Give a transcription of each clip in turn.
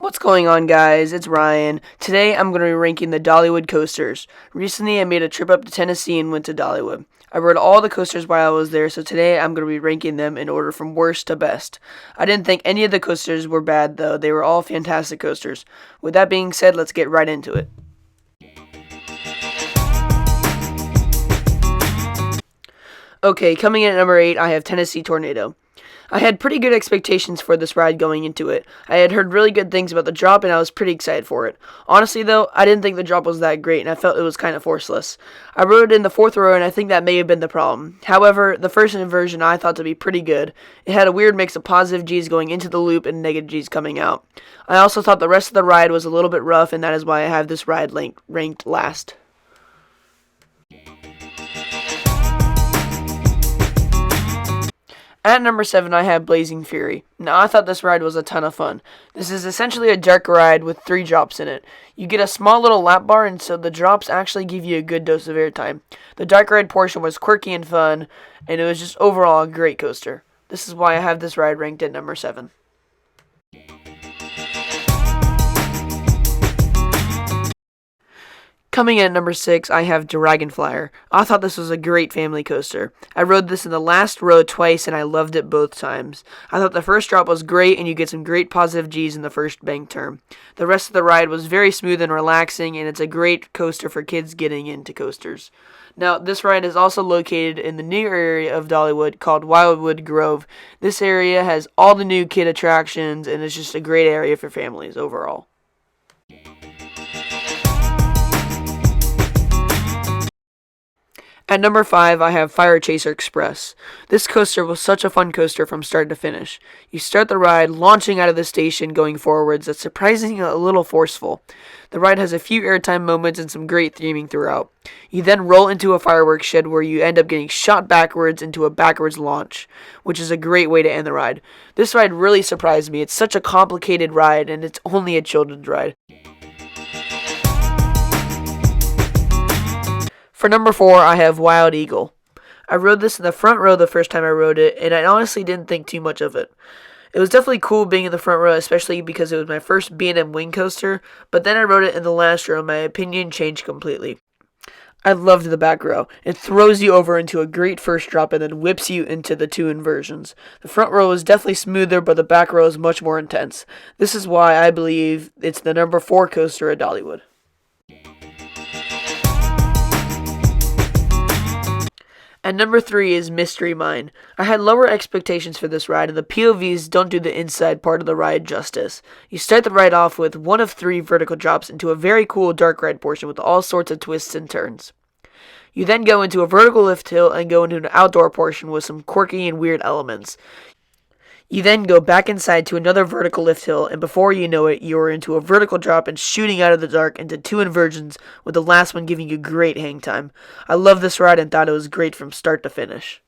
What's going on, guys? It's Ryan. Today I'm going to be ranking the Dollywood Coasters. Recently I made a trip up to Tennessee and went to Dollywood. I rode all the coasters while I was there, so today I'm going to be ranking them in order from worst to best. I didn't think any of the coasters were bad, though. They were all fantastic coasters. With that being said, let's get right into it. Okay, coming in at number 8, I have Tennessee Tornado. I had pretty good expectations for this ride going into it. I had heard really good things about the drop, and I was pretty excited for it. Honestly, though, I didn't think the drop was that great, and I felt it was kind of forceless. I rode it in the fourth row, and I think that may have been the problem. However, the first inversion I thought to be pretty good. It had a weird mix of positive G's going into the loop and negative G's coming out. I also thought the rest of the ride was a little bit rough, and that is why I have this ride ranked last. At number 7, I have Blazing Fury. Now, I thought this ride was a ton of fun. This is essentially a dark ride with 3 drops in it. You get a small little lap bar, and so the drops actually give you a good dose of airtime. The dark ride portion was quirky and fun, and it was just overall a great coaster. This is why I have this ride ranked at number 7. Coming in at number 6, I have Dragonflyer. I thought this was a great family coaster. I rode this in the last row twice, and I loved it both times. I thought the first drop was great, and you get some great positive G's in the first bank turn. The rest of the ride was very smooth and relaxing, and it's a great coaster for kids getting into coasters. Now, this ride is also located in the new area of Dollywood called Wildwood Grove. This area has all the new kid attractions, and it's just a great area for families overall. At number 5, I have Fire Chaser Express. This coaster was such a fun coaster from start to finish. You start the ride launching out of the station going forwards that's surprisingly a little forceful. The ride has a few airtime moments and some great theming throughout. You then roll into a fireworks shed where you end up getting shot backwards into a backwards launch, which is a great way to end the ride. This ride really surprised me. It's such a complicated ride, and it's only a children's ride. For number 4, I have Wild Eagle. I rode this in the front row the first time I rode it, and I honestly didn't think too much of it. It was definitely cool being in the front row, especially because it was my first B&M wing coaster, but then I rode it in the last row and my opinion changed completely. I loved the back row. It throws you over into a great first drop and then whips you into the 2 inversions. The front row is definitely smoother, but the back row is much more intense. This is why I believe it's the number 4 coaster at Dollywood. And number 3 is Mystery Mine. I had lower expectations for this ride, and the POVs don't do the inside part of the ride justice. You start the ride off with one of 3 vertical drops into a very cool dark ride portion with all sorts of twists and turns. You then go into a vertical lift hill and go into an outdoor portion with some quirky and weird elements. You then go back inside to another vertical lift hill, and before you know it, you are into a vertical drop and shooting out of the dark into 2 inversions, with the last one giving you great hang time. I love this ride and thought it was great from start to finish.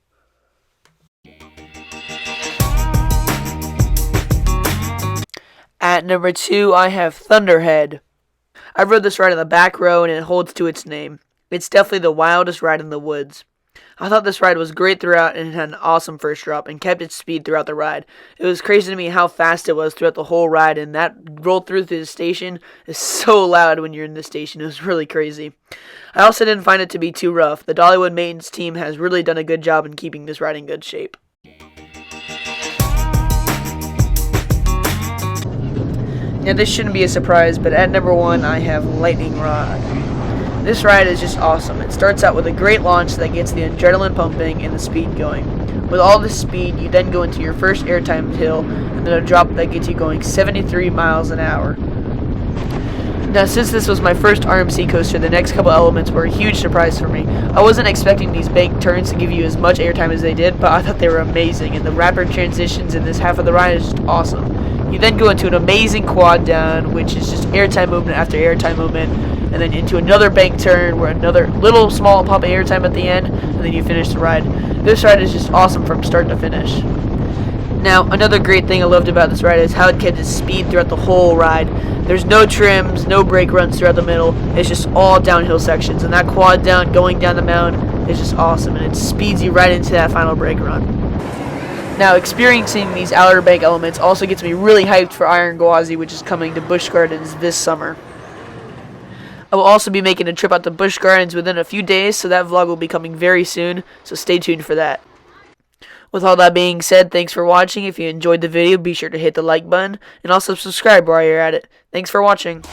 At number 2, I have Thunderhead. I rode this ride in the back row, and it holds to its name. It's definitely the wildest ride in the woods. I thought this ride was great throughout, and it had an awesome first drop and kept its speed throughout the ride. It was crazy to me how fast it was throughout the whole ride, and that roll through the station is so loud when you're in the station. It was really crazy. I also didn't find it to be too rough. The Dollywood maintenance team has really done a good job in keeping this ride in good shape. Now, this shouldn't be a surprise, but at number 1, I have Lightning Rod. This ride is just awesome. It starts out with a great launch that gets the adrenaline pumping and the speed going. With all this speed, you then go into your first airtime hill and then a drop that gets you going 73 miles an hour. Now, since this was my first RMC coaster, the next couple elements were a huge surprise for me. I wasn't expecting these bank turns to give you as much airtime as they did, but I thought they were amazing, and the rapid transitions in this half of the ride is just awesome. You then go into an amazing quad down, which is just airtime movement after airtime movement, and then into another bank turn where another little small pop of airtime at the end, and then you finish the ride. This ride is just awesome from start to finish. Now, another great thing I loved about this ride is how it kept its speed throughout the whole ride. There's no trims, no brake runs throughout the middle. It's just all downhill sections, and that quad down going down the mountain is just awesome, and it speeds you right into that final brake run. Now, experiencing these Outer Bank elements also gets me really hyped for Iron Gwazi, which is coming to Busch Gardens this summer. I will also be making a trip out to Busch Gardens within a few days, so that vlog will be coming very soon, so stay tuned for that. With all that being said, thanks for watching. If you enjoyed the video, be sure to hit the like button, and also subscribe while you're at it. Thanks for watching.